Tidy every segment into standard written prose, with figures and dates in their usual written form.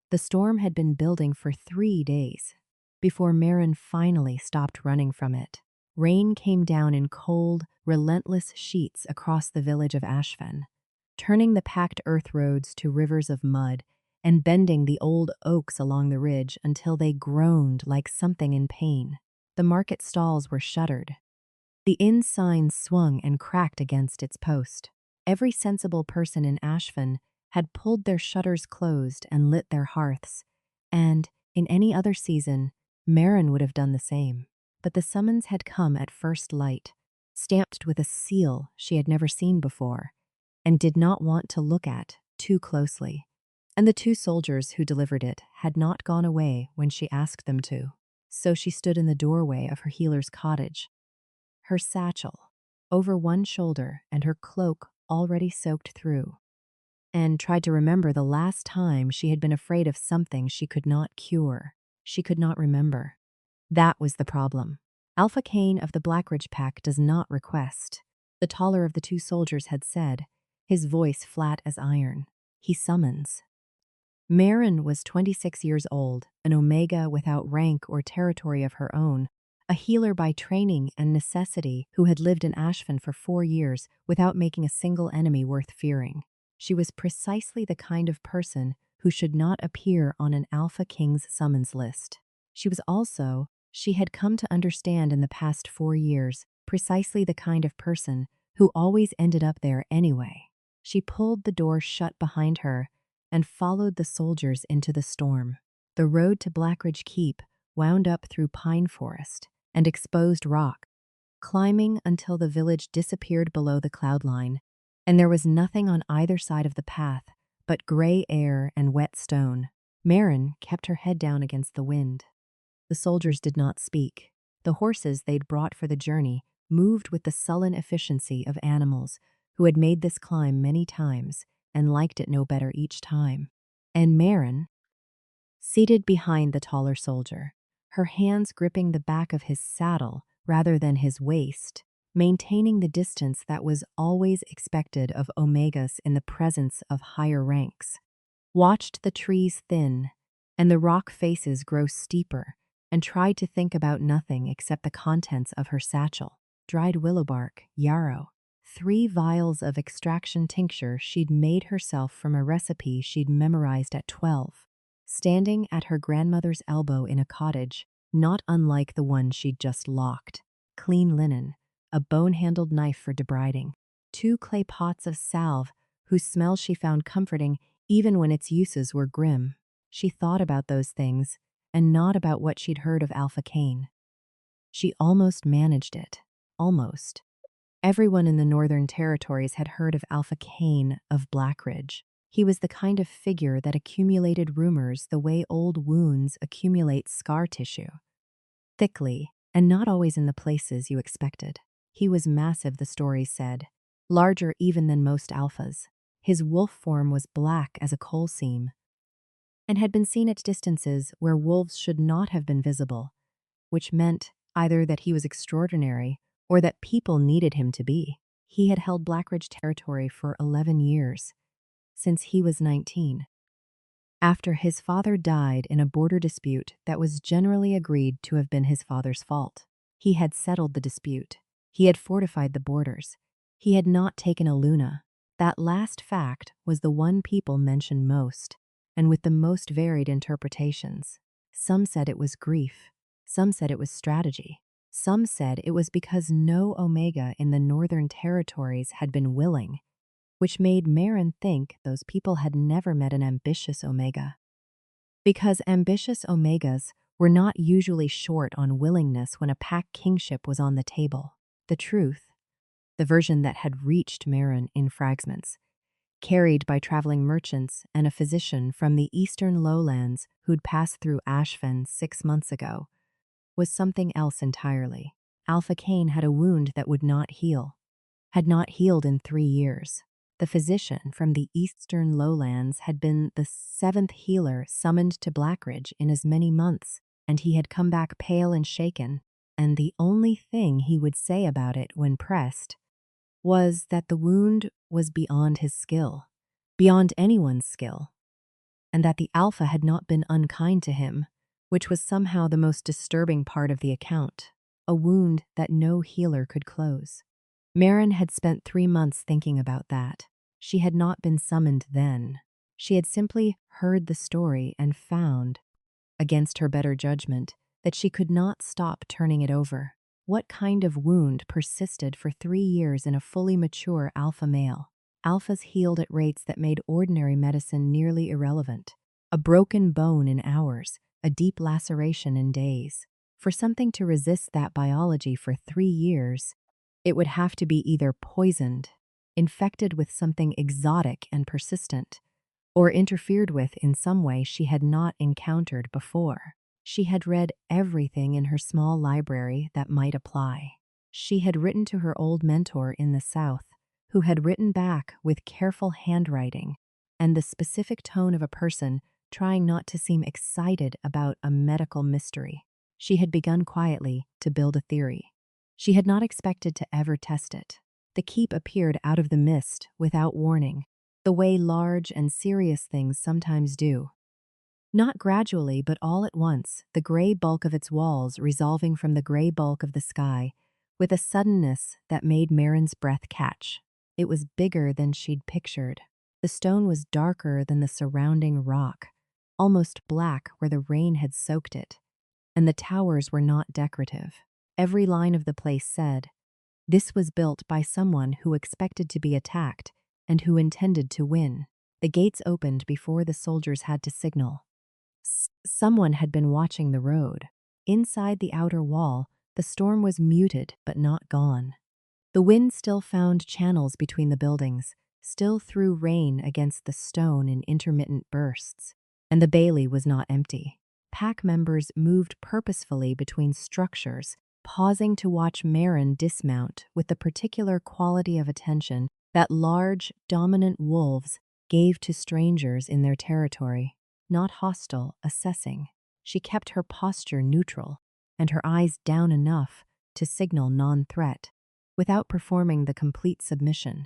The storm had been building for 3 days before Marin finally stopped running from it. Rain came down in cold, relentless sheets across the village of Ashfen, turning the packed earth roads to rivers of mud and bending the old oaks along the ridge until they groaned like something in pain. The market stalls were shuttered. The inn sign swung and cracked against its post. Every sensible person in Ashfen had pulled their shutters closed and lit their hearths, and, in any other season, Marin would have done the same. But the summons had come at first light, stamped with a seal she had never seen before, and did not want to look at too closely. And the two soldiers who delivered it had not gone away when she asked them to. So she stood in the doorway of her healer's cottage, her satchel over one shoulder and her cloak already soaked through, and tried to remember the last time she had been afraid of something she could not cure. She could not remember. That was the problem. Alpha Kane of the Blackridge Pack does not request, the taller of the two soldiers had said, his voice flat as iron. He summons. Marin was 26 years old, an Omega without rank or territory of her own, a healer by training and necessity who had lived in Ashfen for 4 years without making a single enemy worth fearing. She was precisely the kind of person who should not appear on an Alpha King's summons list. She was also, she had come to understand in the past 4 years, precisely the kind of person who always ended up there anyway. She pulled the door shut behind her and followed the soldiers into the storm. The road to Blackridge Keep wound up through pine forest and exposed rock, climbing until the village disappeared below the cloud line, and there was nothing on either side of the path but gray air and wet stone. Marin kept her head down against the wind. The soldiers did not speak. The horses they'd brought for the journey moved with the sullen efficiency of animals who had made this climb many times and liked it no better each time. And Marin, seated behind the taller soldier, her hands gripping the back of his saddle rather than his waist, maintaining the distance that was always expected of Omegas in the presence of higher ranks, watched the trees thin and the rock faces grow steeper and tried to think about nothing except the contents of her satchel: dried willow bark, yarrow, 3 vials of extraction tincture she'd made herself from a recipe she'd memorized at 12, standing at her grandmother's elbow in a cottage, not unlike the one she'd just locked, clean linen, a bone-handled knife for debriding, 2 clay pots of salve whose smell she found comforting even when its uses were grim. She thought about those things, and not about what she'd heard of Alpha Kane. She almost managed it. Almost. Everyone in the Northern Territories had heard of Alpha Kane of Blackridge. He was the kind of figure that accumulated rumors the way old wounds accumulate scar tissue. Thickly, and not always in the places you expected. He was massive, the stories said, larger even than most alphas. His wolf form was black as a coal seam, and had been seen at distances where wolves should not have been visible, which meant either that he was extraordinary or that people needed him to be. He had held Blackridge territory for 11 years, since he was 19. After his father died in a border dispute that was generally agreed to have been his father's fault. He had settled the dispute. He had fortified the borders. He had not taken a Luna. That last fact was the one people mentioned most, and with the most varied interpretations. Some said it was grief. Some said it was strategy. Some said it was because no Omega in the Northern Territories had been willing, which made Marin think those people had never met an ambitious Omega. Because ambitious Omegas were not usually short on willingness when a pack kingship was on the table. The truth, the version that had reached Marin in fragments, carried by traveling merchants and a physician from the eastern lowlands who'd passed through Ashfen 6 months ago, was something else entirely. Alpha Kane had a wound that would not heal, had not healed in 3 years. The physician from the eastern lowlands had been the 7th healer summoned to Blackridge in as many months, and he had come back pale and shaken, and the only thing he would say about it when pressed was that the wound was beyond his skill, beyond anyone's skill. and that the Alpha had not been unkind to him, which was somehow the most disturbing part of the account, a wound that no healer could close. Marin had spent 3 months thinking about that. She had not been summoned then. She had simply heard the story and found, against her better judgment, that she could not stop turning it over. What kind of wound persisted for 3 years in a fully mature alpha male? Alphas healed at rates that made ordinary medicine nearly irrelevant. A broken bone in hours, a deep laceration in days. For something to resist that biology for 3 years, it would have to be either poisoned, infected with something exotic and persistent, or interfered with in some way she had not encountered before. She had read everything in her small library that might apply. She had written to her old mentor in the South, who had written back with careful handwriting and the specific tone of a person trying not to seem excited about a medical mystery. She had begun quietly to build a theory. She had not expected to ever test it. The keep appeared out of the mist without warning, the way large and serious things sometimes do. Not gradually, but all at once, the gray bulk of its walls resolving from the gray bulk of the sky, with a suddenness that made Marin's breath catch. It was bigger than she'd pictured. The stone was darker than the surrounding rock, almost black where the rain had soaked it, and the towers were not decorative. Every line of the place said, "This was built by someone who expected to be attacked and who intended to win." The gates opened before the soldiers had to signal. Someone had been watching the road. Inside the outer wall, the storm was muted but not gone. The wind still found channels between the buildings, still threw rain against the stone in intermittent bursts. And the bailey was not empty. Pack members moved purposefully between structures, pausing to watch Marin dismount with the particular quality of attention that large, dominant wolves gave to strangers in their territory. Not hostile, assessing. She kept her posture neutral and her eyes down enough to signal non-threat, without performing the complete submission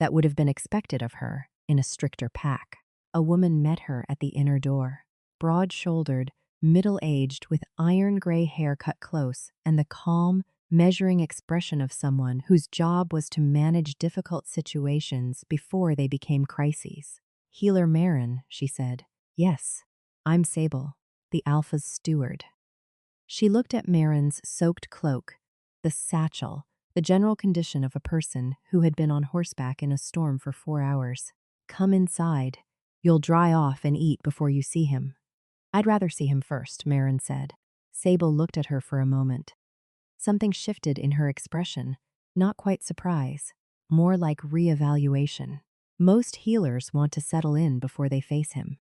that would have been expected of her in a stricter pack. A woman met her at the inner door, broad-shouldered, middle-aged, with iron-gray hair cut close and the calm, measuring expression of someone whose job was to manage difficult situations before they became crises. "Healer Marin," she said. "Yes, I'm Sable, the Alpha's steward." She looked at Marin's soaked cloak, the satchel, the general condition of a person who had been on horseback in a storm for 4 hours. "Come inside. You'll dry off and eat before you see him." "I'd rather see him first," Marin said. Sable looked at her for a moment. Something shifted in her expression, not quite surprise, more like reevaluation. Most healers want to settle in before they face him.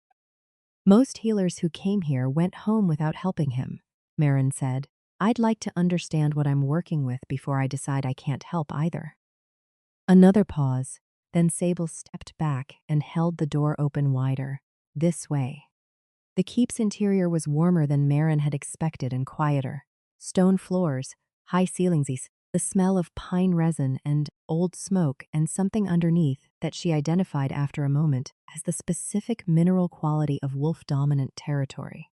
"Most healers who came here went home without helping him," Marin said. "I'd like to understand what I'm working with before I decide I can't help either." Another pause, then Sable stepped back and held the door open wider. "This way." The keep's interior was warmer than Marin had expected and quieter. Stone floors, high ceilings, the smell of pine resin and old smoke, and something underneath that she identified after a moment as the specific mineral quality of wolf-dominant territory.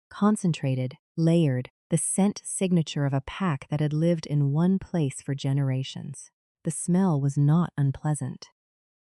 Concentrated, layered, the scent signature of a pack that had lived in one place for generations. The smell was not unpleasant.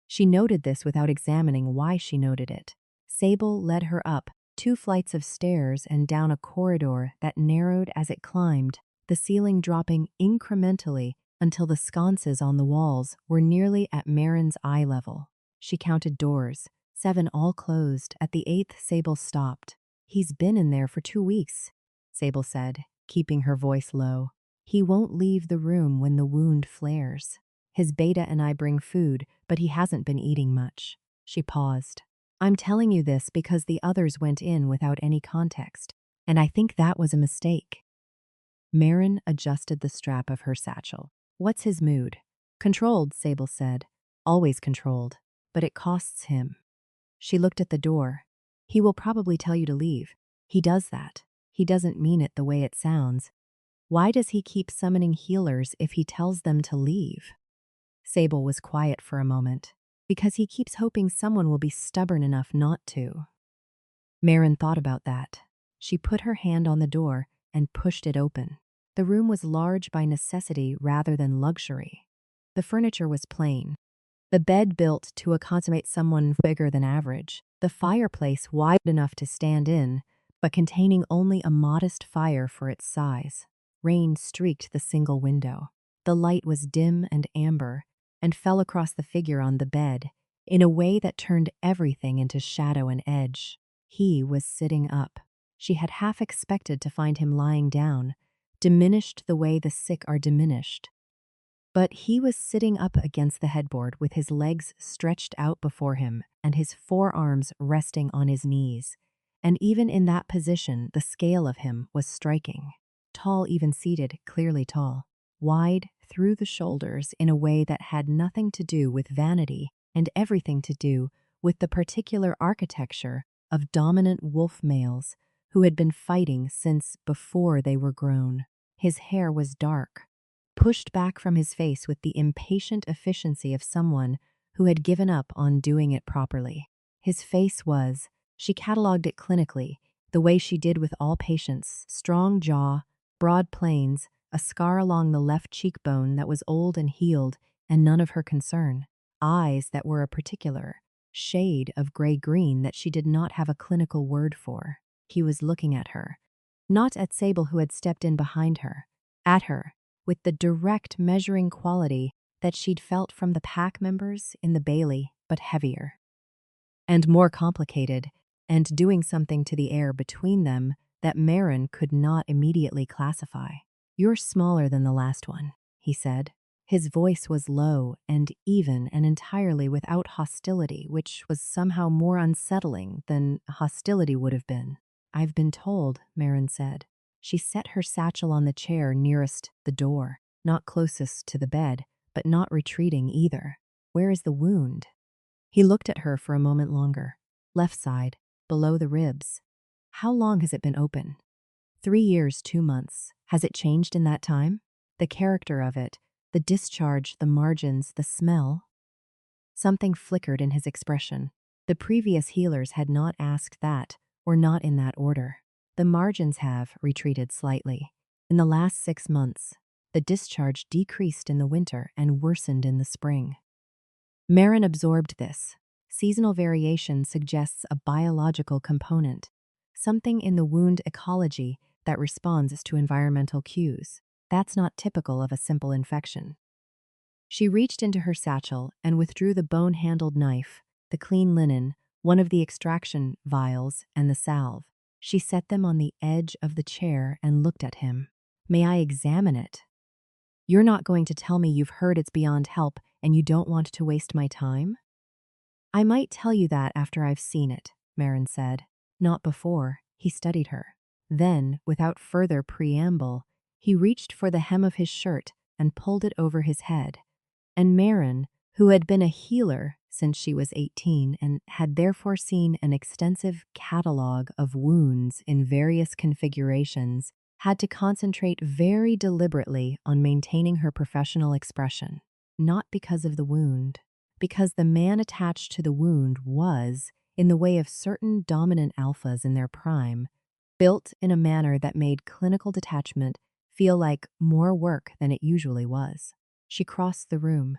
She noted this without examining why she noted it. Sable led her up 2 flights of stairs and down a corridor that narrowed as it climbed, the ceiling dropping incrementally until the sconces on the walls were nearly at Marin's eye level. She counted doors, 7 all closed. At the 8th, Sable stopped. "He's been in there for 2 weeks," Sable said, keeping her voice low. "He won't leave the room when the wound flares. His beta and I bring food, but he hasn't been eating much." She paused. "I'm telling you this because the others went in without any context, and I think that was a mistake." Marin adjusted the strap of her satchel. "What's his mood?" "Controlled," Sable said. "Always controlled. But it costs him." She looked at the door. "He will probably tell you to leave. He does that. He doesn't mean it the way it sounds. Why does he keep summoning healers if he tells them to leave?" Sable was quiet for a moment. Because he keeps hoping someone will be stubborn enough not to. Marin thought about that. She put her hand on the door and pushed it open. The room was large by necessity rather than luxury. The furniture was plain. The bed built to accommodate someone bigger than average. The fireplace wide enough to stand in, but containing only a modest fire for its size. Rain streaked the single window. The light was dim and amber, and fell across the figure on the bed in a way that turned everything into shadow and edge. He was sitting up. She had half expected to find him lying down, diminished the way the sick are diminished. But he was sitting up against the headboard with his legs stretched out before him and his forearms resting on his knees. And even in that position, the scale of him was striking. Tall, even seated, clearly tall. Wide through the shoulders in a way that had nothing to do with vanity and everything to do with the particular architecture of dominant wolf males who had been fighting since before they were grown. His hair was dark, pushed back from his face with the impatient efficiency of someone who had given up on doing it properly. His face was, she catalogued it clinically, the way she did with all patients: strong jaw, broad planes, a scar along the left cheekbone that was old and healed and none of her concern, eyes that were a particular shade of gray-green that she did not have a clinical word for. He was looking at her, not at Sable who had stepped in behind her, at her, with the direct measuring quality that she'd felt from the pack members in the Bailey, but heavier and more complicated, and doing something to the air between them that Marin could not immediately classify. "You're smaller than the last one," he said. His voice was low and even and entirely without hostility, which was somehow more unsettling than hostility would have been. "I've been told," Marin said. She set her satchel on the chair nearest the door, not closest to the bed, but not retreating either. "Where is the wound?" He looked at her for a moment longer. "Left side, below the ribs." "How long has it been open?" 3 years, 2 months. Has it changed in that time? The character of it, the discharge, the margins, the smell?" Something flickered in his expression. The previous healers had not asked that, or not in that order. "The margins have retreated slightly. In the last 6 months, the discharge decreased in the winter and worsened in the spring." Marin absorbed this. Seasonal variation suggests a biological component, something in the wound ecology that responds to environmental cues. That's not typical of a simple infection. She reached into her satchel and withdrew the bone-handled knife, the clean linen, one of the extraction vials, and the salve. She set them on the edge of the chair and looked at him. "May I examine it?" "You're not going to tell me you've heard it's beyond help and you don't want to waste my time?" "I might tell you that after I've seen it," Marin said. Not before. He studied her. Then, without further preamble, he reached for the hem of his shirt and pulled it over his head. And Marin, who had been a healer since she was 18 and had therefore seen an extensive catalog of wounds in various configurations, had to concentrate very deliberately on maintaining her professional expression. Not because of the wound, because the man attached to the wound was, in the way of certain dominant alphas in their prime, built in a manner that made clinical detachment feel like more work than it usually was. She crossed the room.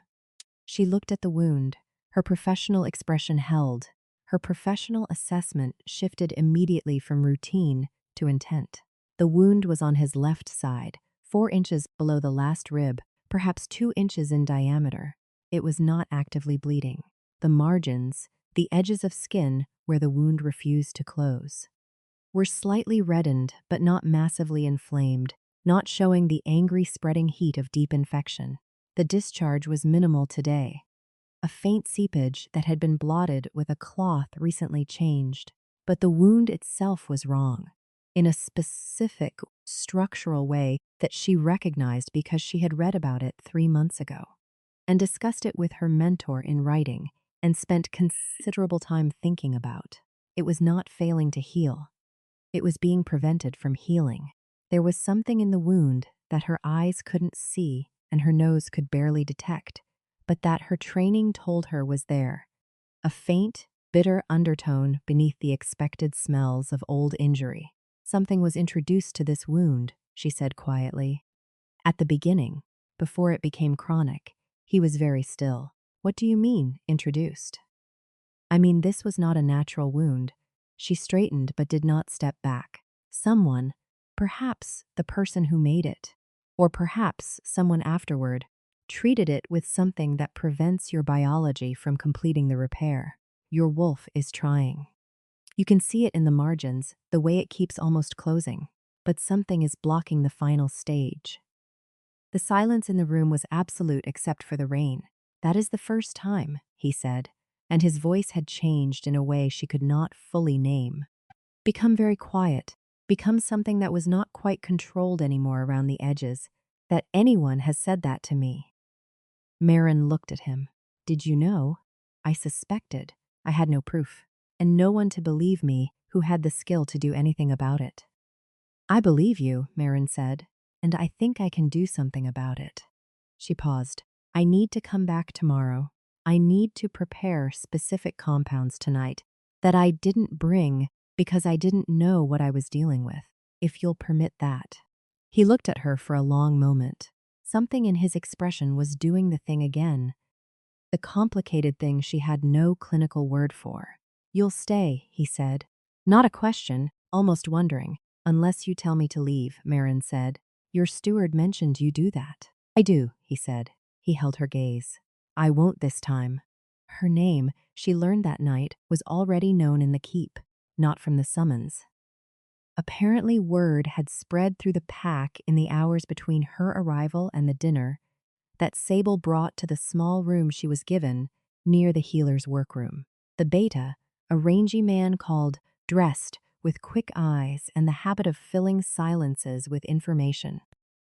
She looked at the wound. Her professional expression held. Her professional assessment shifted immediately from routine to intent. The wound was on his left side, 4 inches below the last rib, perhaps 2 inches in diameter. It was not actively bleeding. The margins, the edges of skin where the wound refused to close, were slightly reddened but not massively inflamed, not showing the angry spreading heat of deep infection. The discharge was minimal today, a faint seepage that had been blotted with a cloth recently changed. But the wound itself was wrong, in a specific structural way that she recognized because she had read about it 3 months ago and discussed it with her mentor in writing and spent considerable time thinking about. It was not failing to heal. It was being prevented from healing. There was something in the wound that her eyes couldn't see and her nose could barely detect, but that her training told her was there. A faint, bitter undertone beneath the expected smells of old injury. Something was introduced to this wound, she said quietly. At the beginning, before it became chronic, he was very still. What do you mean, introduced? I mean, this was not a natural wound. She straightened but did not step back. Someone, perhaps the person who made it, or perhaps someone afterward, treated it with something that prevents your biology from completing the repair. Your wolf is trying. You can see it in the margins, the way it keeps almost closing, but something is blocking the final stage. The silence in the room was absolute except for the rain. That is the first time, he said, and his voice had changed in a way she could not fully name. Become very quiet, become something that was not quite controlled anymore around the edges, that anyone has said that to me. Marin looked at him. Did you know? I suspected. I had no proof, and no one to believe me who had the skill to do anything about it. I believe you, Marin said, and I think I can do something about it. She paused. I need to come back tomorrow. I need to prepare specific compounds tonight that I didn't bring because I didn't know what I was dealing with, if you'll permit that. He looked at her for a long moment. Something in his expression was doing the thing again. The complicated thing she had no clinical word for. You'll stay, he said. Not a question, almost wondering. Unless you tell me to leave, Marin said. Your steward mentioned you do that. I do, he said. He held her gaze. I won't this time. Her name, she learned that night, was already known in the keep, not from the summons. Apparently word had spread through the pack in the hours between her arrival and the dinner that Sable brought to the small room she was given near the healer's workroom. The beta, a rangy man called Dressed, with quick eyes and the habit of filling silences with information,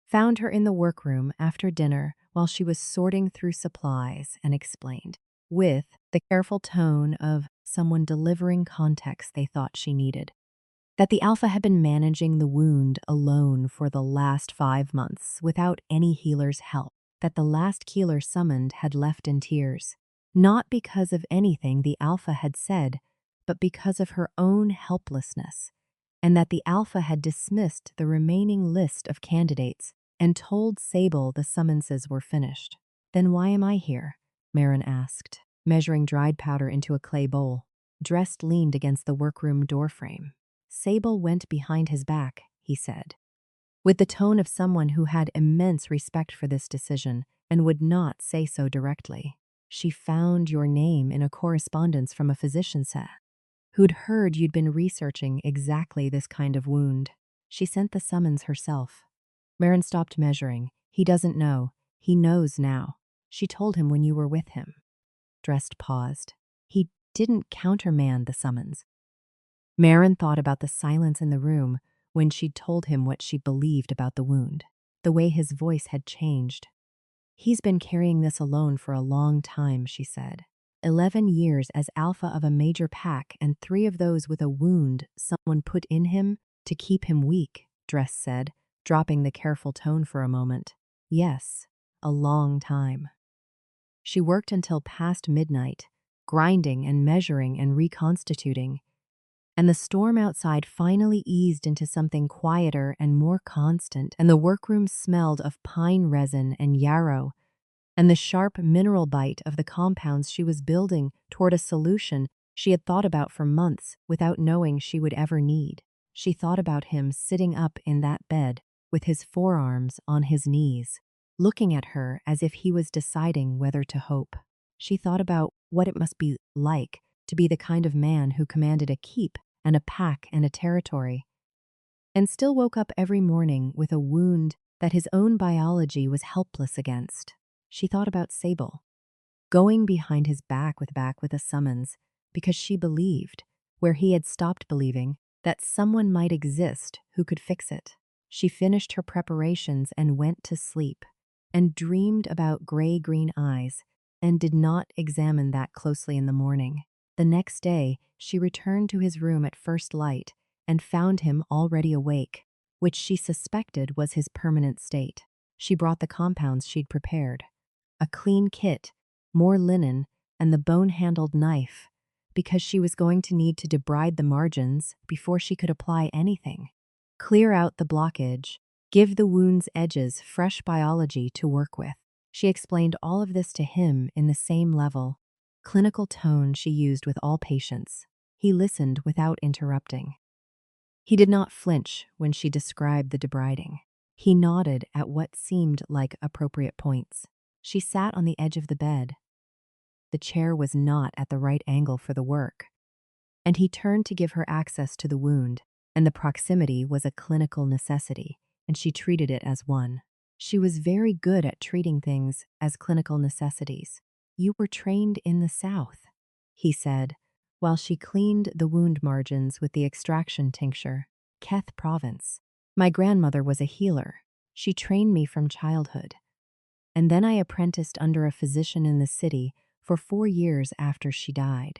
found her in the workroom after dinner while she was sorting through supplies and explained, with the careful tone of someone delivering context they thought she needed, that the Alpha had been managing the wound alone for the last 5 months without any healer's help, that the last healer summoned had left in tears, not because of anything the Alpha had said, but because of her own helplessness, and that the Alpha had dismissed the remaining list of candidates and told Sable the summonses were finished. Then why am I here? Marin asked, measuring dried powder into a clay bowl. Dressed leaned against the workroom doorframe. Sable went behind his back, he said, with the tone of someone who had immense respect for this decision and would not say so directly. She found your name in a correspondence from a physician set, who'd heard you'd been researching exactly this kind of wound. She sent the summons herself. Marin stopped measuring. He doesn't know. He knows now. She told him when you were with him. Dressed paused. He didn't countermand the summons. Marin thought about the silence in the room when she'd told him what she believed about the wound, the way his voice had changed. He's been carrying this alone for a long time, she said. 11 years as alpha of a major pack, and 3 of those with a wound someone put in him to keep him weak, Dress said, dropping the careful tone for a moment. Yes, a long time. She worked until past midnight, grinding and measuring and reconstituting, and the storm outside finally eased into something quieter and more constant, and the workroom smelled of pine resin and yarrow, and the sharp mineral bite of the compounds she was building toward a solution she had thought about for months without knowing she would ever need. She thought about him sitting up in that bed with his forearms on his knees, looking at her as if he was deciding whether to hope. She thought about what it must be like to be the kind of man who commanded a keep and a pack and a territory, and still woke up every morning with a wound that his own biology was helpless against. She thought about Sable, going behind his back with a summons, because she believed, where he had stopped believing, that someone might exist who could fix it. She finished her preparations and went to sleep, and dreamed about gray-green eyes, and did not examine that closely in the morning. The next day, she returned to his room at first light and found him already awake, which she suspected was his permanent state. She brought the compounds she'd prepared, a clean kit more linen, and the bone-handled knife, because she was going to need to debride the margins before she could apply anything. Clear out the blockage, give the wound's edges fresh biology to work with. She explained all of this to him in the same level, clinical tone she used with all patients. He listened without interrupting. He did not flinch when she described the debriding. He nodded at what seemed like appropriate points. She sat on the edge of the bed. The chair was not at the right angle for the work, and he turned to give her access to the wound, and the proximity was a clinical necessity, and she treated it as one. She was very good at treating things as clinical necessities. You were trained in the South, he said, while she cleaned the wound margins with the extraction tincture. Keth Province. My grandmother was a healer. She trained me from childhood. And then I apprenticed under a physician in the city for 4 years after she died.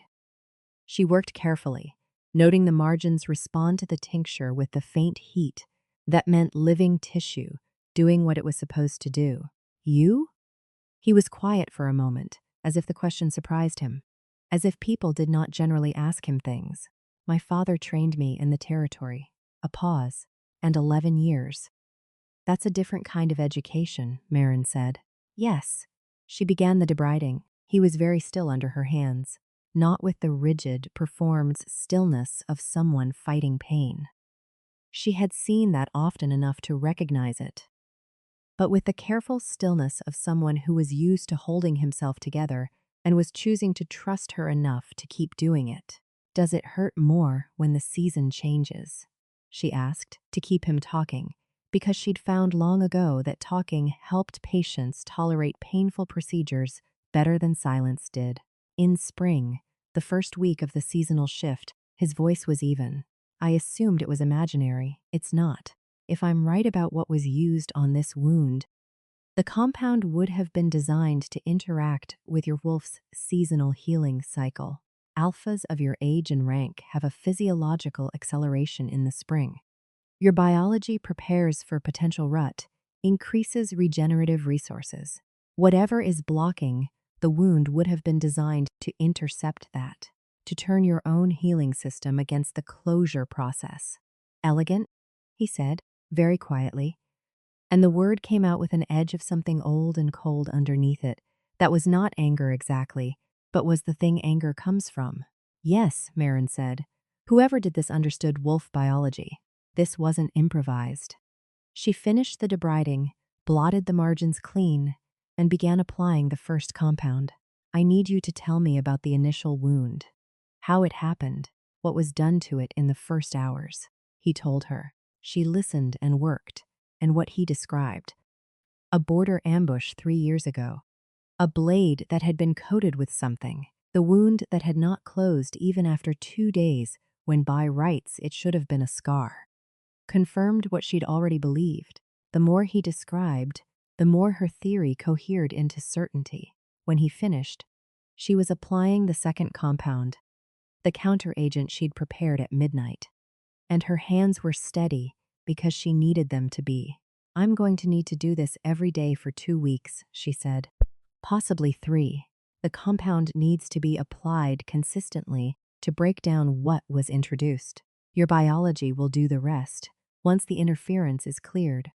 She worked carefully, noting the margins respond to the tincture with the faint heat that meant living tissue doing what it was supposed to do. You? He was quiet for a moment, as if the question surprised him, as if people did not generally ask him things. My father trained me in the territory. A pause, and 11 years. That's a different kind of education, Marin said. Yes. She began the debriding. He was very still under her hands, not with the rigid, performed stillness of someone fighting pain. She had seen that often enough to recognize it, but with the careful stillness of someone who was used to holding himself together and was choosing to trust her enough to keep doing it. Does it hurt more when the season changes? She asked, to keep him talking, because she'd found long ago that talking helped patients tolerate painful procedures better than silence did. In spring, the first week of the seasonal shift, his voice was even. I assumed it was imaginary. It's not. If I'm right about what was used on this wound, the compound would have been designed to interact with your wolf's seasonal healing cycle. Alphas of your age and rank have a physiological acceleration in the spring. Your biology prepares for potential rut, increases regenerative resources. Whatever is blocking, the wound would have been designed to intercept that, to turn your own healing system against the closure process. Elegant, he said, very quietly, and the word came out with an edge of something old and cold underneath it. That was not anger exactly, but was the thing anger comes from. Yes, Marin said. Whoever did this understood wolf biology. This wasn't improvised. She finished the debriding, blotted the margins clean, and began applying the first compound. I need you to tell me about the initial wound, how it happened, what was done to it in the first hours. He told her. She listened and worked, and what he described. A border ambush 3 years ago. A blade that had been coated with something. The wound that had not closed even after 2 days, when by rights it should have been a scar. Confirmed what she'd already believed. The more he described, the more her theory cohered into certainty. When he finished, she was applying the second compound, the counteragent she'd prepared at midnight. And her hands were steady because she needed them to be. I'm going to need to do this every day for 2 weeks, she said. Possibly 3. The compound needs to be applied consistently to break down what was introduced. Your biology will do the rest, once the interference is cleared.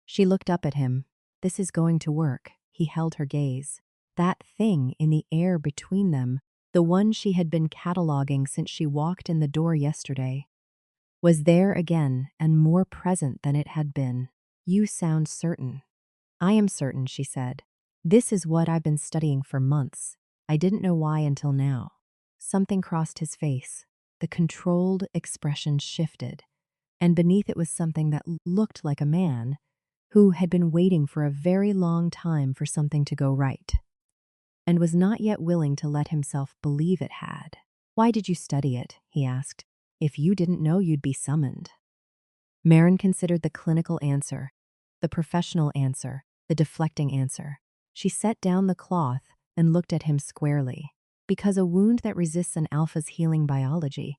She looked up at him. This is going to work. He held her gaze. That thing in the air between them, the one she had been cataloging since she walked in the door yesterday, was there again and more present than it had been. You sound certain. I am certain, she said. This is what I've been studying for months. I didn't know why until now. Something crossed his face. The controlled expression shifted, and beneath it was something that looked like a man who had been waiting for a very long time for something to go right, and was not yet willing to let himself believe it had. Why did you study it? He asked. If you didn't know, you'd be summoned. Marin considered the clinical answer, the professional answer, the deflecting answer. She set down the cloth and looked at him squarely. Because a wound that resists an alpha's healing biology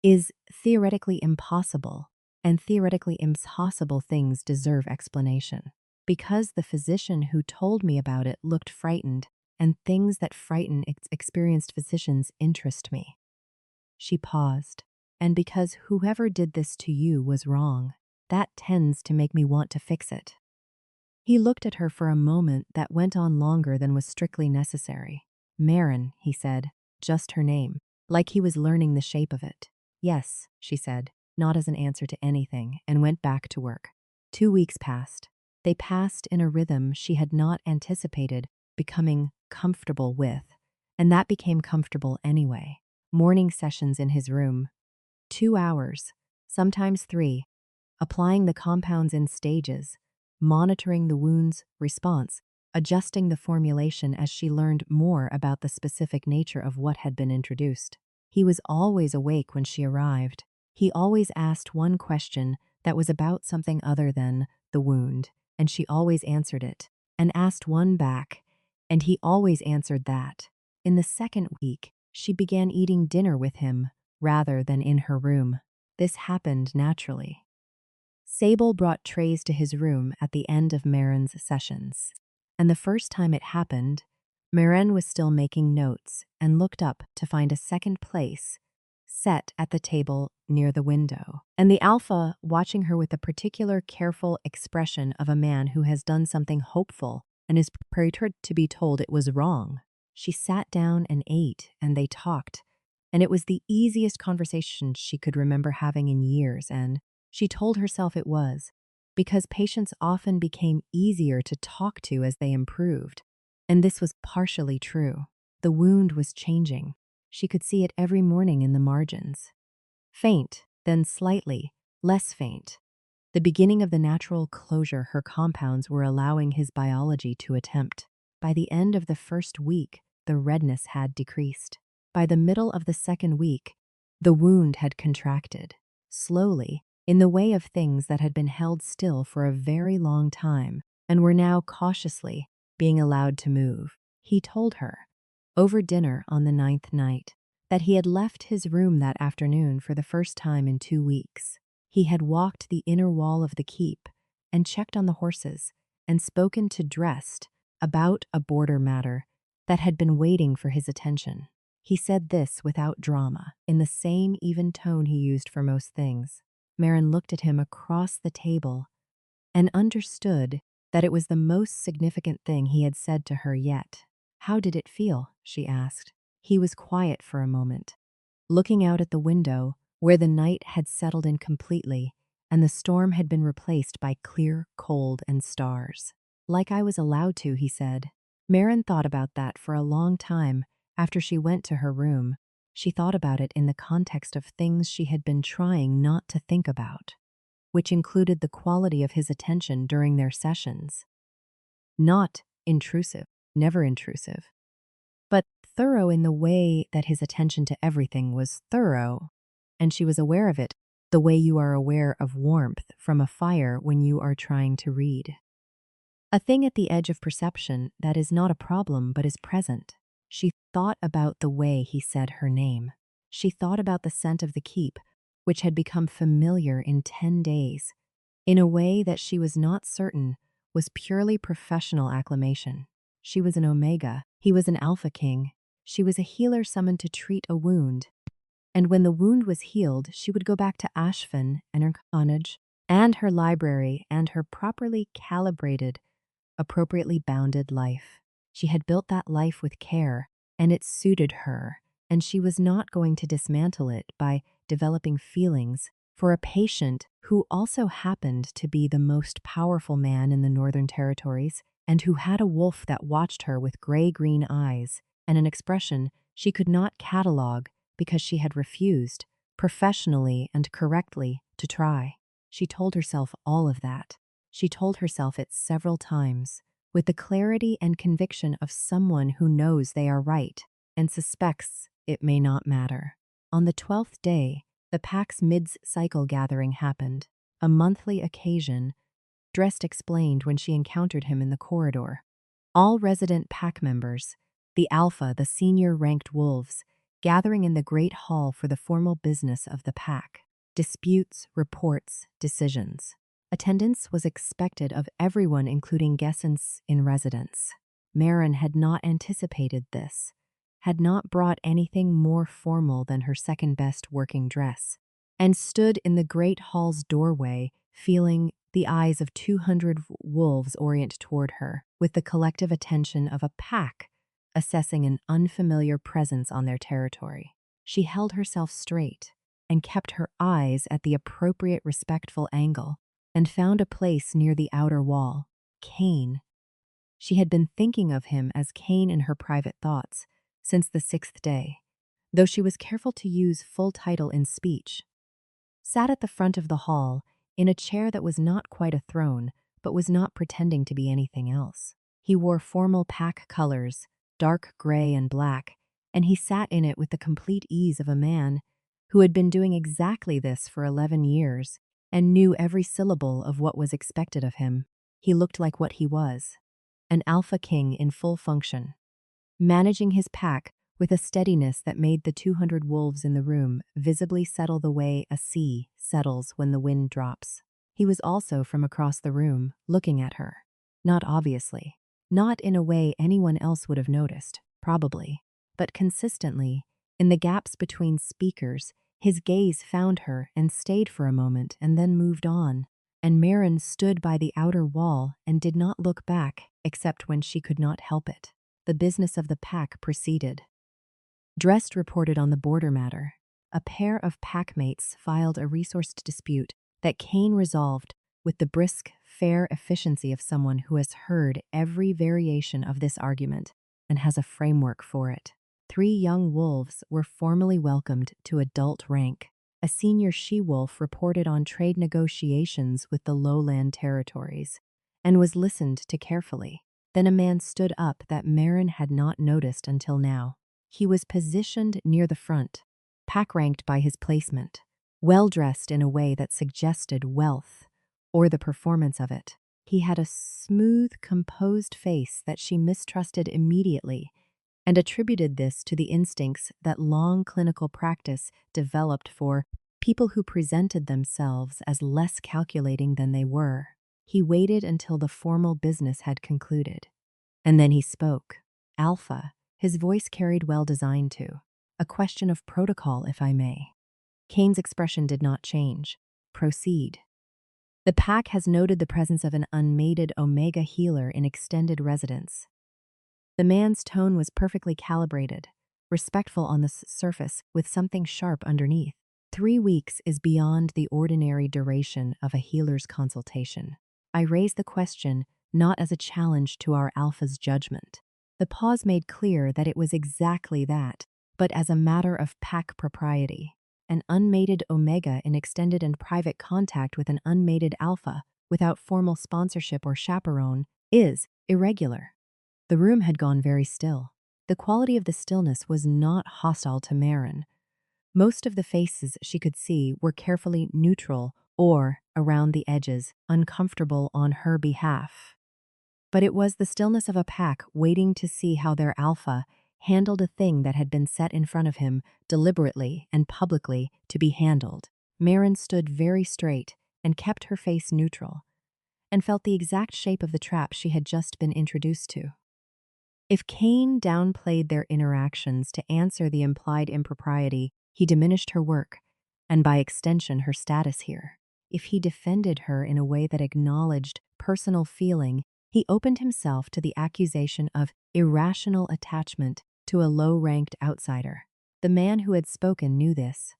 is theoretically impossible, and theoretically impossible things deserve explanation. Because the physician who told me about it looked frightened, and things that frighten experienced physicians interest me. She paused. And because whoever did this to you was wrong, that tends to make me want to fix it. He looked at her for a moment that went on longer than was strictly necessary. Marin, he said, just her name, like he was learning the shape of it. Yes, she said, not as an answer to anything, and went back to work. 2 weeks passed. They passed in a rhythm she had not anticipated becoming comfortable with, and that became comfortable anyway. Morning sessions in his room. 2 hours, sometimes 3, applying the compounds in stages, monitoring the wound's response, adjusting the formulation as she learned more about the specific nature of what had been introduced. He was always awake when she arrived. He always asked one question that was about something other than the wound, and she always answered it, and asked one back, and he always answered that. In the second week, she began eating dinner with him rather than in her room. This happened naturally. Sable brought trays to his room at the end of Marin's sessions, and the first time it happened, Marin was still making notes and looked up to find a second place set at the table near the window, and the alpha watching her with a particular careful expression of a man who has done something hopeful and is prepared to be told it was wrong. She sat down and ate, and they talked, and it was the easiest conversation she could remember having in years, and she told herself it was, because patients often became easier to talk to as they improved, and this was partially true. The wound was changing. She could see it every morning in the margins. Faint, then slightly, less faint. The beginning of the natural closure her compounds were allowing his biology to attempt. By the end of the first week, the redness had decreased. By the middle of the second week, the wound had contracted, slowly, in the way of things that had been held still for a very long time and were now cautiously being allowed to move. He told her, over dinner on the 9th night, that he had left his room that afternoon for the first time in 2 weeks. He had walked the inner wall of the keep and checked on the horses and spoken to Drest about a border matter that had been waiting for his attention. He said this without drama, in the same even tone he used for most things. Marin looked at him across the table and understood that it was the most significant thing he had said to her yet. How did it feel? She asked. He was quiet for a moment, looking out at the window where the night had settled in completely and the storm had been replaced by clear, cold, and stars. Like I was allowed to, he said. Marin thought about that for a long time after she went to her room. She thought about it in the context of things she had been trying not to think about, which included the quality of his attention during their sessions. Not intrusive, never intrusive, but thorough in the way that his attention to everything was thorough, and she was aware of it, the way you are aware of warmth from a fire when you are trying to read. A thing at the edge of perception that is not a problem but is present. She thought about the way he said her name. She thought about the scent of the keep, which had become familiar in 10 days, in a way that she was not certain was purely professional acclamation. She was an Omega, he was an Alpha King. She was a healer summoned to treat a wound. And when the wound was healed, she would go back to Ashfin and her cottage, and her library, and her properly calibrated, appropriately bounded life. She had built that life with care, and it suited her, and she was not going to dismantle it by developing feelings for a patient who also happened to be the most powerful man in the Northern Territories and who had a wolf that watched her with gray-green eyes and an expression she could not catalog because she had refused, professionally and correctly, to try. She told herself all of that. She told herself it several times, with the clarity and conviction of someone who knows they are right and suspects it may not matter. On the 12th day, the pack's mid-cycle gathering happened, a monthly occasion, Drest explained when she encountered him in the corridor. All resident pack members, the Alpha, the senior-ranked wolves, gathering in the great hall for the formal business of the pack. Disputes, reports, decisions. Attendance was expected of everyone including guests in residence. Maren had not anticipated this, had not brought anything more formal than her second-best working dress, and stood in the great hall's doorway, feeling the eyes of 200 wolves orient toward her, with the collective attention of a pack assessing an unfamiliar presence on their territory. She held herself straight and kept her eyes at the appropriate respectful angle and found a place near the outer wall. Cain. She had been thinking of him as Cain in her private thoughts since the 6th day, though she was careful to use full title in speech. Sat at the front of the hall, in a chair that was not quite a throne, but was not pretending to be anything else. He wore formal pack colors, dark gray and black, and he sat in it with the complete ease of a man who had been doing exactly this for 11 years and knew every syllable of what was expected of him. He looked like what he was, an alpha king in full function, managing his pack with a steadiness that made the 200 wolves in the room visibly settle the way a sea settles when the wind drops. He was also from across the room, looking at her. Not obviously. Not in a way anyone else would have noticed, probably. But consistently, in the gaps between speakers, his gaze found her and stayed for a moment and then moved on. And Maren stood by the outer wall and did not look back, except when she could not help it. The business of the pack proceeded. Drest reported on the border matter. A pair of packmates filed a resourced dispute that Cain resolved with the brisk, fair efficiency of someone who has heard every variation of this argument and has a framework for it. 3 young wolves were formally welcomed to adult rank. A senior she-wolf reported on trade negotiations with the lowland territories and was listened to carefully. Then a man stood up that Maren had not noticed until now. He was positioned near the front, pack-ranked by his placement, well-dressed in a way that suggested wealth or the performance of it. He had a smooth, composed face that she mistrusted immediately and attributed this to the instincts that long clinical practice developed for people who presented themselves as less calculating than they were. He waited until the formal business had concluded, and then he spoke. Alpha, his voice carried well-designed to. A question of protocol, if I may. Cain's expression did not change. Proceed. The pack has noted the presence of an unmated Omega healer in extended residence. The man's tone was perfectly calibrated, respectful on the surface with something sharp underneath. 3 weeks is beyond the ordinary duration of a healer's consultation. I raise the question not as a challenge to our alpha's judgment. The pause made clear that it was exactly that, but as a matter of pack propriety. An unmated Omega in extended and private contact with an unmated alpha, without formal sponsorship or chaperone, is irregular. The room had gone very still. The quality of the stillness was not hostile to Maren. Most of the faces she could see were carefully neutral or, around the edges, uncomfortable on her behalf. But it was the stillness of a pack waiting to see how their alpha handled a thing that had been set in front of him deliberately and publicly to be handled. Maren stood very straight and kept her face neutral, and felt the exact shape of the trap she had just been introduced to. If Cain downplayed their interactions to answer the implied impropriety, he diminished her work, and by extension her status here. If he defended her in a way that acknowledged personal feeling, he opened himself to the accusation of irrational attachment to a low-ranked outsider. The man who had spoken knew this.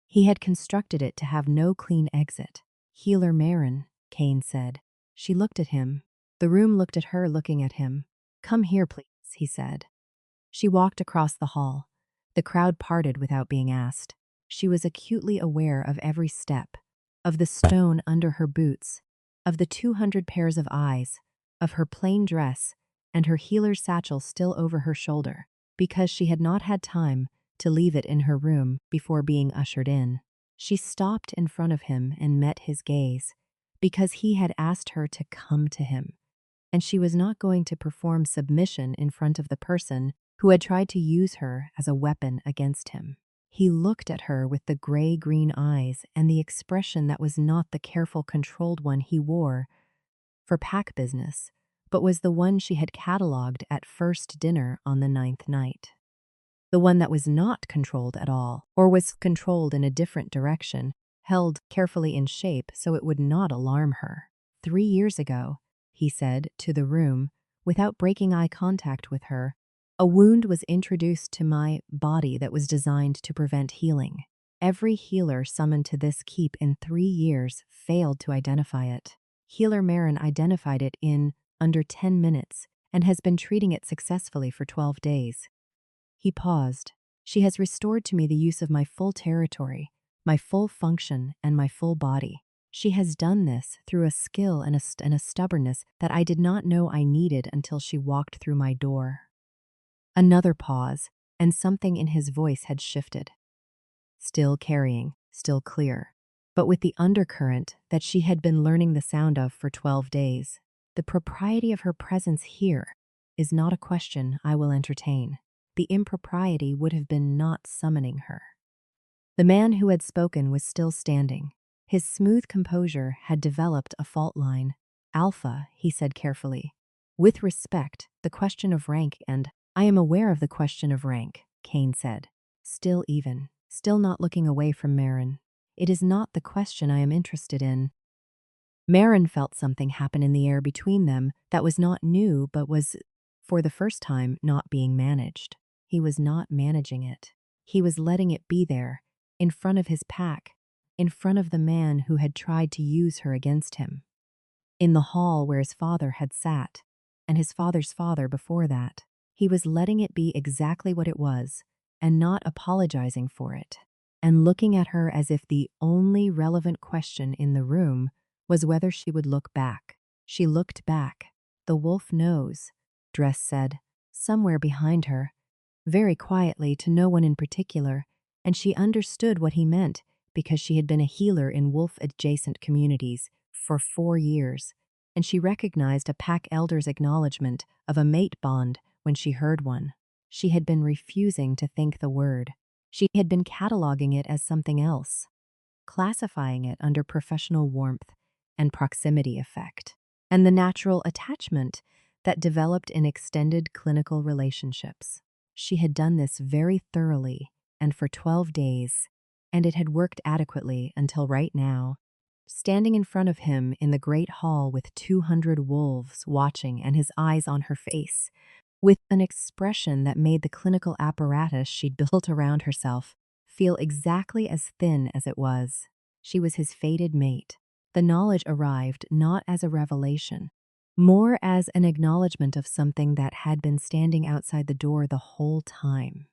He had constructed it to have no clean exit. Healer Maren, Cain said. She looked at him. The room looked at her looking at him. Come here, please, he said. She walked across the hall. The crowd parted without being asked. She was acutely aware of every step, of the stone under her boots, of the 200 pairs of eyes, of her plain dress, and her healer's satchel still over her shoulder, because she had not had time to leave it in her room before being ushered in. She stopped in front of him and met his gaze, because he had asked her to come to him, and she was not going to perform submission in front of the person who had tried to use her as a weapon against him. He looked at her with the gray-green eyes and the expression that was not the careful, controlled one he wore for pack business, but was the one she had catalogued at first dinner on the ninth night. The one that was not controlled at all, or was controlled in a different direction, held carefully in shape so it would not alarm her. 3 years ago, he said to the room, without breaking eye contact with her, a wound was introduced to my body that was designed to prevent healing. Every healer summoned to this keep in 3 years failed to identify it. Healer Marin identified it in under 10 minutes and has been treating it successfully for 12 days. He paused. She has restored to me the use of my full territory, my full function, and my full body. She has done this through a skill and a stubbornness that I did not know I needed until she walked through my door. Another pause, and something in his voice had shifted. Still carrying, still clear, but with the undercurrent that she had been learning the sound of for 12 days. The propriety of her presence here is not a question I will entertain. The impropriety would have been not summoning her. The man who had spoken was still standing. His smooth composure had developed a fault line. Alpha, he said carefully. With respect, the question of rank and I am aware of the question of rank, Kane said. Still even, still not looking away from Marin. It is not the question I am interested in. Marin felt something happen in the air between them that was not new but was, for the first time, not being managed. He was not managing it. He was letting it be there, in front of his pack, in front of the man who had tried to use her against him. In the hall where his father had sat, and his father's father before that, he was letting it be exactly what it was, and not apologizing for it, and looking at her as if the only relevant question in the room was whether she would look back. She looked back. The wolf knows, Dress said, somewhere behind her, very quietly to no one in particular, and she understood what he meant because she had been a healer in wolf-adjacent communities for 4 years, and she recognized a pack elder's acknowledgement of a mate bond when she heard one. She had been refusing to think the word. She had been cataloging it as something else, classifying it under professional warmth and proximity effect, and the natural attachment that developed in extended clinical relationships. She had done this very thoroughly and for 12 days, and it had worked adequately until right now, standing in front of him in the great hall with 200 wolves watching and his eyes on her face, with an expression that made the clinical apparatus she'd built around herself feel exactly as thin as it was. She was his fated mate. The knowledge arrived not as a revelation, more as an acknowledgement of something that had been standing outside the door the whole time.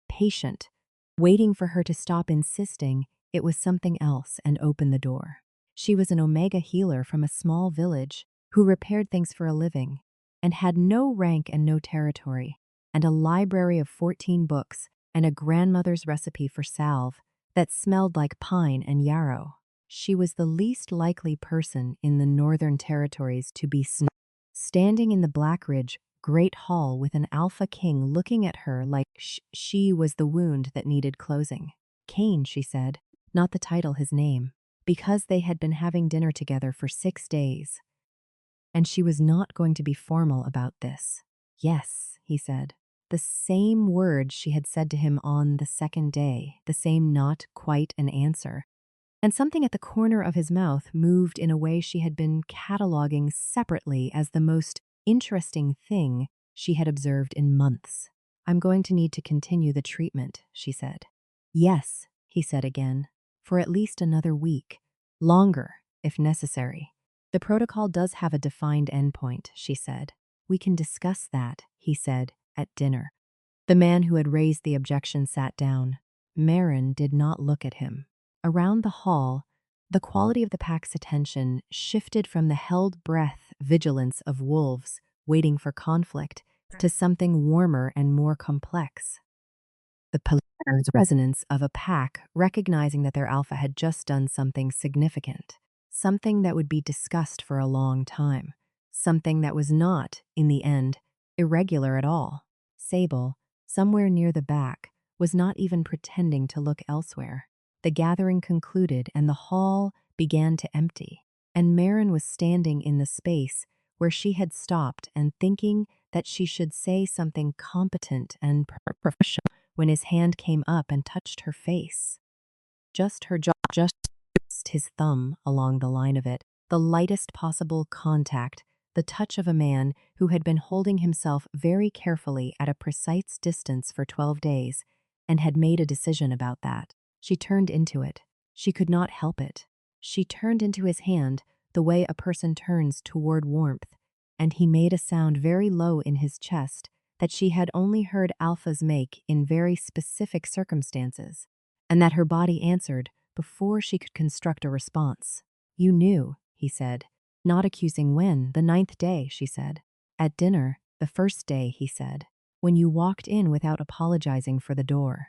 Patient, waiting for her to stop insisting it was something else and open the door. She was an Omega healer from a small village who repaired things for a living and had no rank and no territory, and a library of 14 books and a grandmother's recipe for salve that smelled like pine and yarrow. She was the least likely person in the Northern Territories to be standing in the Blackridge Great Hall with an Alpha King looking at her like she was the wound that needed closing. Kane, she said, not the title, his name, because they had been having dinner together for 6 days. And she was not going to be formal about this. Yes, he said. The same words she had said to him on the second day, the same not quite an answer. And something at the corner of his mouth moved in a way she had been cataloging separately as the most interesting thing she had observed in months. I'm going to need to continue the treatment, she said. Yes, he said again, for at least another week. Longer, if necessary. The protocol does have a defined endpoint, she said. We can discuss that, he said, at dinner. The man who had raised the objection sat down. Marin did not look at him. Around the hall, the quality of the pack's attention shifted from the held breath vigilance of wolves waiting for conflict to something warmer and more complex. The resonance of a pack recognizing that their alpha had just done something significant, something that would be discussed for a long time, something that was not, in the end, irregular at all. Sable, somewhere near the back, was not even pretending to look elsewhere. The gathering concluded and the hall began to empty, and Marin was standing in the space where she had stopped and thinking that she should say something competent and professional when his hand came up and touched her face. Just her jaw, just his thumb along the line of it, the lightest possible contact, the touch of a man who had been holding himself very carefully at a precise distance for 12 days and had made a decision about that. She turned into it. She could not help it. She turned into his hand the way a person turns toward warmth, and he made a sound very low in his chest that she had only heard alphas make in very specific circumstances, and that her body answered before she could construct a response. "You knew," he said, not accusing. "When? The 9th day," she said. "At dinner, the first day," he said, "when you walked in without apologizing for the door."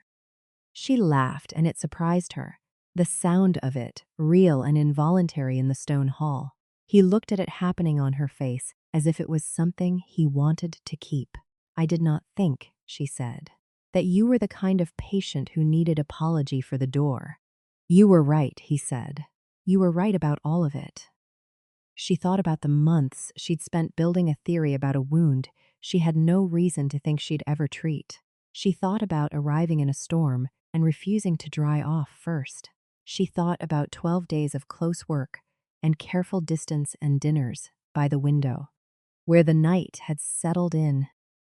She laughed, and it surprised her. The sound of it, real and involuntary in the stone hall. He looked at it happening on her face as if it was something he wanted to keep. "I did not think," she said, "that you were the kind of patient who needed apology for the door." "You were right," he said. "You were right about all of it." She thought about the months she'd spent building a theory about a wound she had no reason to think she'd ever treat. She thought about arriving in a storm and refusing to dry off first. She thought about 12 days of close work and careful distance and dinners by the window, where the night had settled in,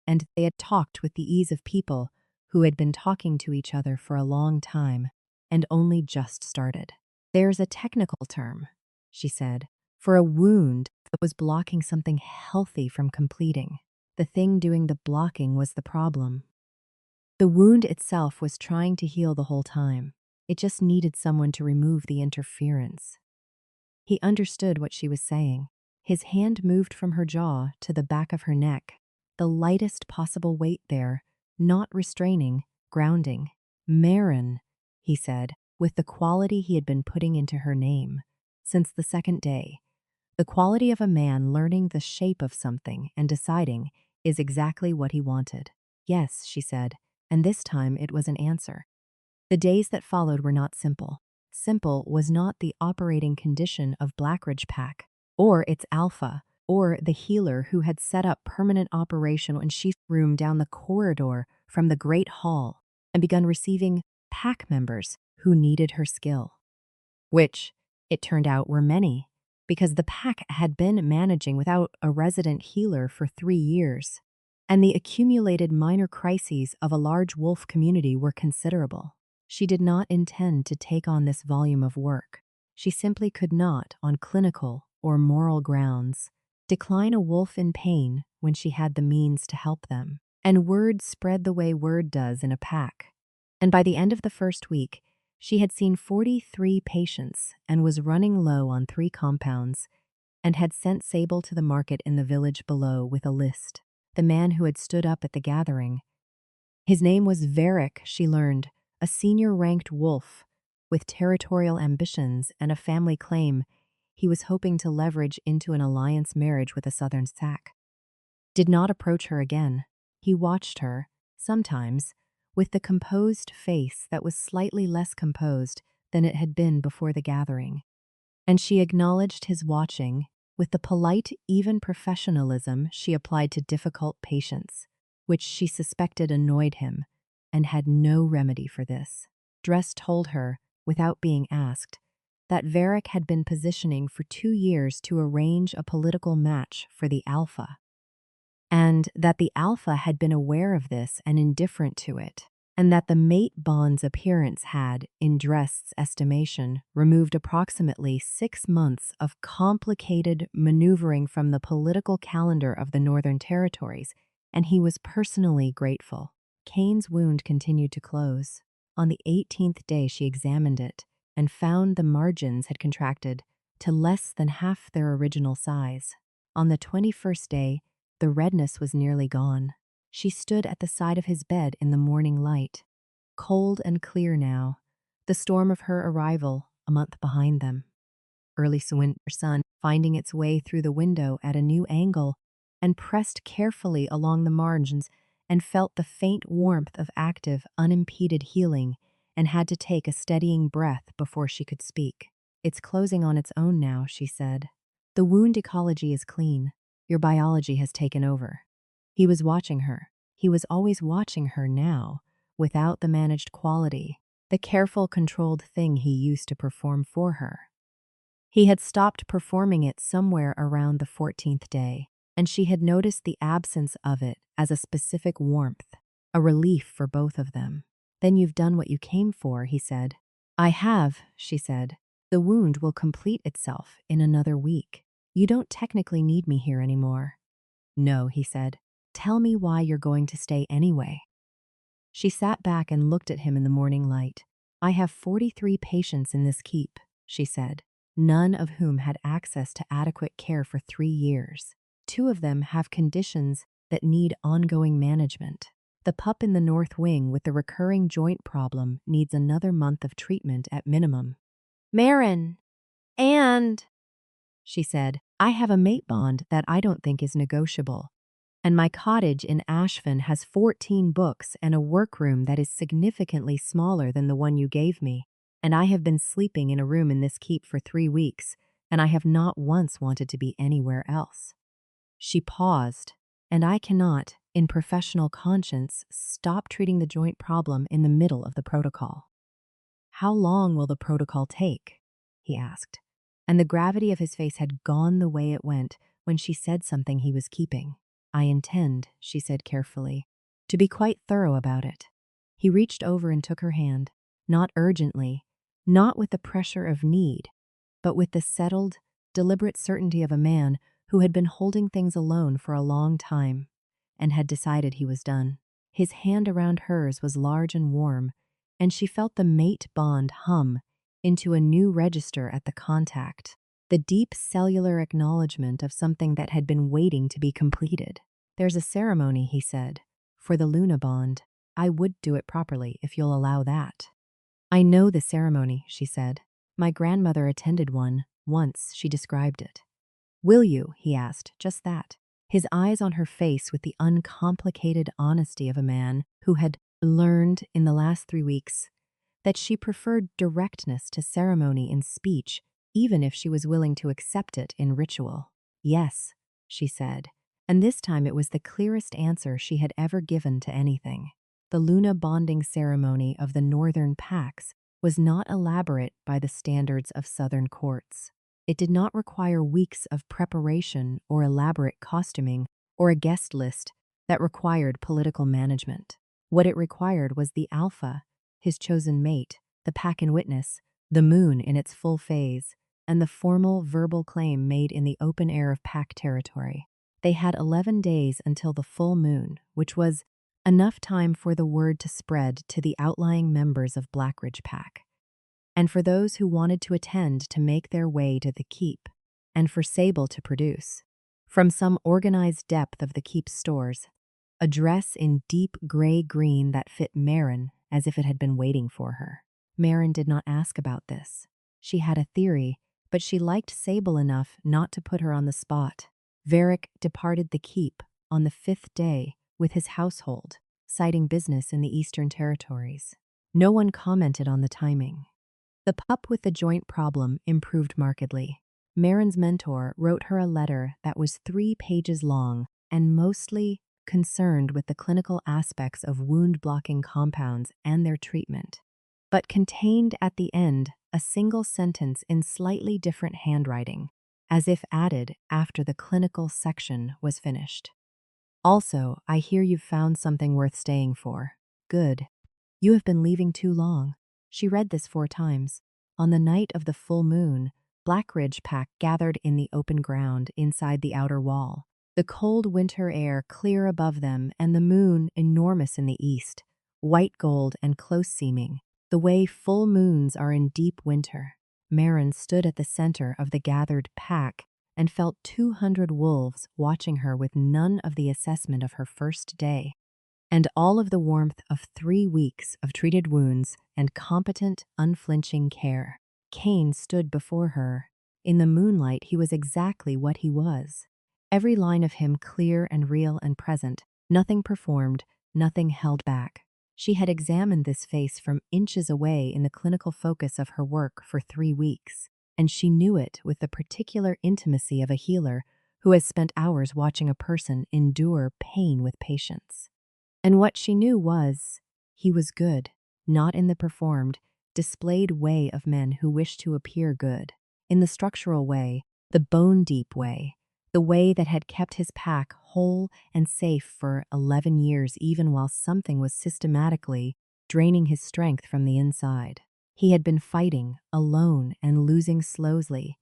and they had talked with the ease of people who had been talking to each other for a long time and only just started. "There's a technical term," she said, "for a wound that was blocking something healthy from completing. The thing doing the blocking was the problem. The wound itself was trying to heal the whole time. It just needed someone to remove the interference." He understood what she was saying. His hand moved from her jaw to the back of her neck, the lightest possible weight there, not restraining, grounding. "Maren," he said, with the quality he had been putting into her name since the second day. The quality of a man learning the shape of something and deciding is exactly what he wanted. "Yes," she said, and this time it was an answer. The days that followed were not simple. Simple was not the operating condition of Blackridge Pack, or its alpha, or the healer who had set up permanent operation in Sheath's room down the corridor from the Great Hall and begun receiving pack members who needed her skill. Which, it turned out, were many, because the pack had been managing without a resident healer for 3 years, and the accumulated minor crises of a large wolf community were considerable. She did not intend to take on this volume of work. She simply could not, on clinical or moral grounds, decline a wolf in pain when she had the means to help them. And word spread the way word does in a pack. And by the end of the first week, she had seen 43 patients and was running low on 3 compounds, and had sent Sable to the market in the village below with a list. The man who had stood up at the gathering. His name was Varric, she learned, a senior-ranked wolf with territorial ambitions and a family claim he was hoping to leverage into an alliance marriage with a southern sack. Did not approach her again. He watched her, sometimes, with the composed face that was slightly less composed than it had been before the gathering. And she acknowledged his watching with the polite, even professionalism she applied to difficult patients, which she suspected annoyed him, and had no remedy for this. Dress told her, without being asked, that Varric had been positioning for 2 years to arrange a political match for the Alpha, and that the Alpha had been aware of this and indifferent to it, and that the mate bond's appearance had, in Drest's estimation, removed approximately 6 months of complicated maneuvering from the political calendar of the Northern Territories, and he was personally grateful. Kane's wound continued to close. On the 18th day she examined it and found the margins had contracted to less than half their original size. On the 21st day, the redness was nearly gone. She stood at the side of his bed in the morning light. Cold and clear now, the storm of her arrival a month behind them. Early winter sun finding its way through the window at a new angle and pressed carefully along the margins and felt the faint warmth of active, unimpeded healing and had to take a steadying breath before she could speak. "It's closing on its own now," she said. "The wound ecology is clean. Your biology has taken over. He was watching her. He was always watching her now, without the managed quality, the careful, controlled thing he used to perform for her. He had stopped performing it somewhere around the 14th day, and she had noticed the absence of it as a specific warmth, a relief for both of them. Then you've done what you came for, he said. I have, she said. The wound will complete itself in another week. You don't technically need me here anymore. No, he said. Tell me why you're going to stay anyway. She sat back and looked at him in the morning light. I have 43 patients in this keep, she said, none of whom had access to adequate care for 3 years. 2 of them have conditions that need ongoing management. The pup in the north wing with the recurring joint problem needs another month of treatment at minimum. Marin, and, she said, I have a mate bond that I don't think is negotiable. And my cottage in Ashford has 14 books and a workroom that is significantly smaller than the one you gave me. And I have been sleeping in a room in this keep for 3 weeks, and I have not once wanted to be anywhere else. She paused, and I cannot, in professional conscience, stop treating the joint problem in the middle of the protocol. How long will the protocol take? He asked, and the gravity of his face had gone the way it went when she said something he was keeping. I intend, she said carefully, to be quite thorough about it. He reached over and took her hand, not urgently, not with the pressure of need, but with the settled, deliberate certainty of a man who had been holding things alone for a long time and had decided he was done. His hand around hers was large and warm, and she felt the mate bond hum into a new register at the contact, the deep cellular acknowledgement of something that had been waiting to be completed. There's a ceremony, he said, for the Luna bond. I would do it properly if you'll allow that. I know the ceremony, she said. My grandmother attended one. Once she described it. Will you? He asked, just that. His eyes on her face with the uncomplicated honesty of a man who had learned in the last 3 weeks that she preferred directness to ceremony in speech, even if she was willing to accept it in ritual. Yes, she said, and this time it was the clearest answer she had ever given to anything. The Luna bonding ceremony of the Northern Pax was not elaborate by the standards of Southern courts. It did not require weeks of preparation or elaborate costuming or a guest list that required political management. What it required was the alpha, his chosen mate, the pack in witness, the moon in its full phase, and the formal verbal claim made in the open air of pack territory. They had 11 days until the full moon, which was enough time for the word to spread to the outlying members of Blackridge Pack, and for those who wanted to attend to make their way to the keep, and for Sable to produce, from some organized depth of the keep's stores, a dress in deep gray-green that fit Marin as if it had been waiting for her. Marin did not ask about this. She had a theory, but she liked Sable enough not to put her on the spot. Varric departed the keep on the 5th day with his household, citing business in the Eastern Territories. No one commented on the timing. The pup with the joint problem improved markedly. Marin's mentor wrote her a letter that was 3 pages long and mostly concerned with the clinical aspects of wound-blocking compounds and their treatment, but contained at the end a single sentence in slightly different handwriting, as if added after the clinical section was finished. Also, I hear you've found something worth staying for. Good. You have been leaving too long. She read this 4 times. On the night of the full moon, Blackridge Pack gathered in the open ground inside the outer wall, the cold winter air clear above them and the moon enormous in the east, white gold and close-seeming, the way full moons are in deep winter. Marin stood at the center of the gathered pack and felt 200 wolves watching her with none of the assessment of her first day, and all of the warmth of 3 weeks of treated wounds and competent, unflinching care. Kane stood before her. In the moonlight, he was exactly what he was. Every line of him clear and real and present, nothing performed, nothing held back. She had examined this face from inches away in the clinical focus of her work for 3 weeks, and she knew it with the particular intimacy of a healer who has spent hours watching a person endure pain with patience. And what she knew was, he was good, not in the performed, displayed way of men who wish to appear good, in the structural way, the bone-deep way, the way that had kept his pack whole and safe for 11 years even while something was systematically draining his strength from the inside. He had been fighting, alone and losing slowly,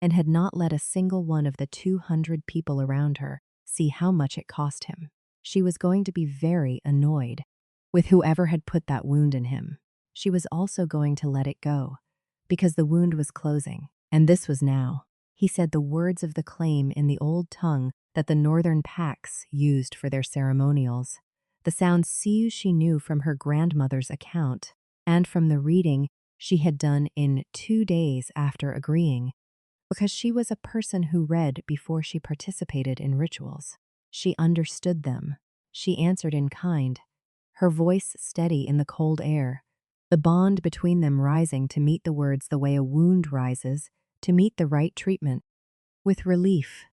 and had not let a single one of the 200 people around her see how much it cost him. She was going to be very annoyed with whoever had put that wound in him. She was also going to let it go, because the wound was closing, and this was now. He said the words of the claim in the old tongue that the northern Pax used for their ceremonials, the sounds she knew from her grandmother's account, and from the reading she had done in 2 days after agreeing, because she was a person who read before she participated in rituals. She understood them. She answered in kind, her voice steady in the cold air, the bond between them rising to meet the words the way a wound rises to meet the right treatment, with relief,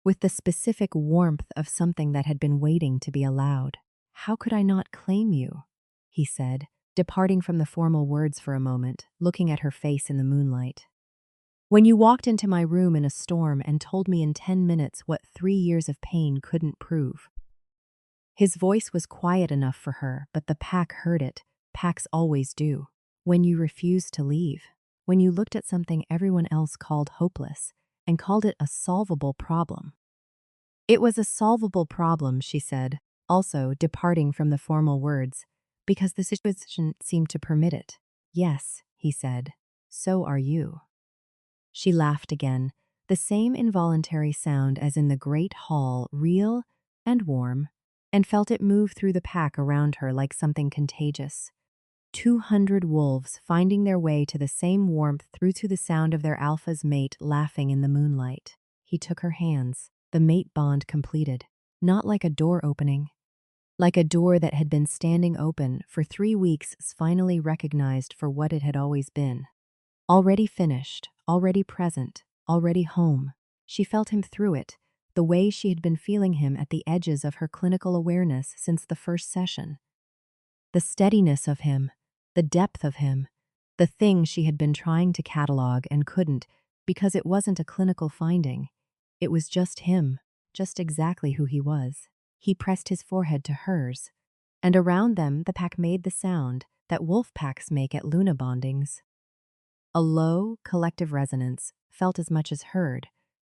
with the specific warmth of something that had been waiting to be allowed. "How could I not claim you?" he said, departing from the formal words for a moment, looking at her face in the moonlight. "When you walked into my room in a storm and told me in 10 minutes what 3 years of pain couldn't prove." His voice was quiet enough for her, but the pack heard it. Packs always do. "When you refused to leave. When you looked at something everyone else called hopeless and called it a solvable problem." "It was a solvable problem," she said, also departing from the formal words, "because the situation seemed to permit it." "Yes," he said, "so are you." She laughed again, the same involuntary sound as in the great hall, real and warm, and felt it move through the pack around her like something contagious. 200 wolves finding their way to the same warmth through to the sound of their alpha's mate laughing in the moonlight. He took her hands, the mate bond completed, not like a door opening, like a door that had been standing open for 3 weeks, finally recognized for what it had always been. Already finished, already present, already home. She felt him through it, the way she had been feeling him at the edges of her clinical awareness since the first session. The steadiness of him, the depth of him, the thing she had been trying to catalog and couldn't because it wasn't a clinical finding. It was just him, just exactly who he was. He pressed his forehead to hers, and around them the pack made the sound that wolf packs make at Luna bondings. A low, collective resonance, felt as much as heard,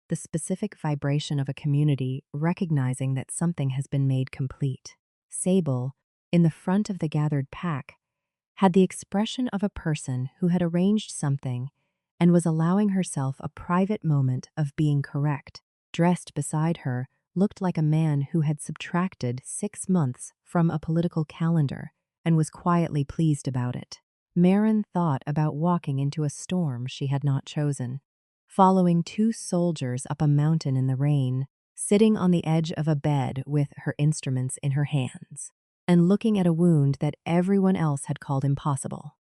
the specific vibration of a community recognizing that something has been made complete. Sable, in the front of the gathered pack, had the expression of a person who had arranged something and was allowing herself a private moment of being correct. Dressed beside her looked like a man who had subtracted 6 months from a political calendar and was quietly pleased about it. Marin thought about walking into a storm she had not chosen, following 2 soldiers up a mountain in the rain, sitting on the edge of a bed with her instruments in her hands, and looking at a wound that everyone else had called impossible,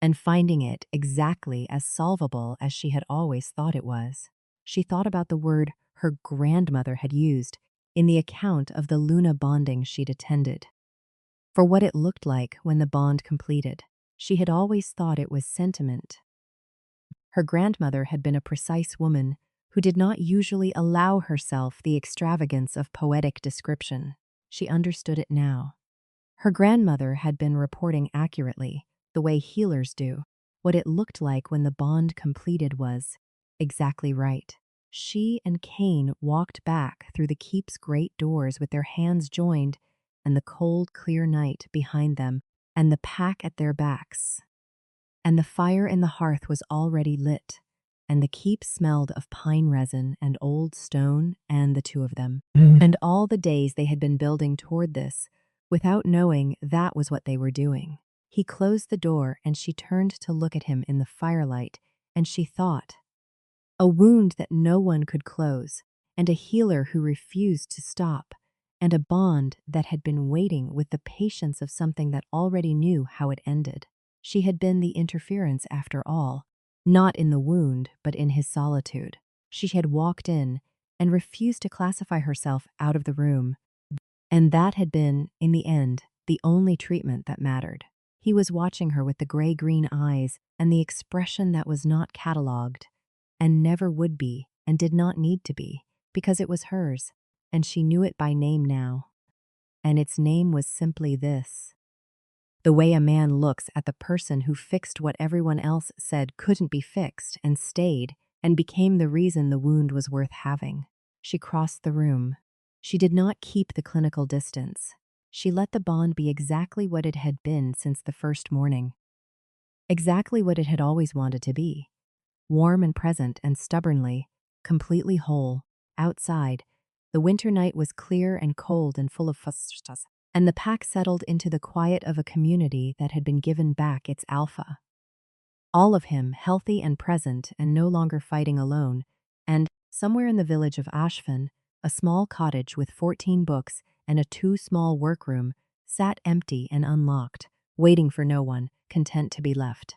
and finding it exactly as solvable as she had always thought it was. She thought about the word her grandmother had used in the account of the Luna bonding she'd attended, for what it looked like when the bond completed. She had always thought it was sentiment. Her grandmother had been a precise woman who did not usually allow herself the extravagance of poetic description. She understood it now. Her grandmother had been reporting accurately, the way healers do. What it looked like when the bond completed was exactly right. She and Kane walked back through the keep's great doors with their hands joined and the cold, clear night behind them and the pack at their backs. And the fire in the hearth was already lit, and the keep smelled of pine resin and old stone and the 2 of them. And all the days they had been building toward this, without knowing that was what they were doing. He closed the door and she turned to look at him in the firelight, and she thought, a wound that no one could close, and a healer who refused to stop, and a bond that had been waiting with the patience of something that already knew how it ended. She had been the interference after all, not in the wound, but in his solitude. She had walked in, and refused to classify herself out of the room. And that had been, in the end, the only treatment that mattered. He was watching her with the gray-green eyes and the expression that was not catalogued, and never would be, and did not need to be, because it was hers, and she knew it by name now. And its name was simply this. The way a man looks at the person who fixed what everyone else said couldn't be fixed and stayed and became the reason the wound was worth having. She crossed the room. She did not keep the clinical distance. She let the bond be exactly what it had been since the first morning. Exactly what it had always wanted to be. Warm and present and stubbornly, completely whole. Outside, the winter night was clear and cold and full of fustas, and the pack settled into the quiet of a community that had been given back its alpha. All of him healthy and present and no longer fighting alone, and, somewhere in the village of Ashfin, a small cottage with 14 books and a too small workroom sat empty and unlocked, waiting for no one, content to be left.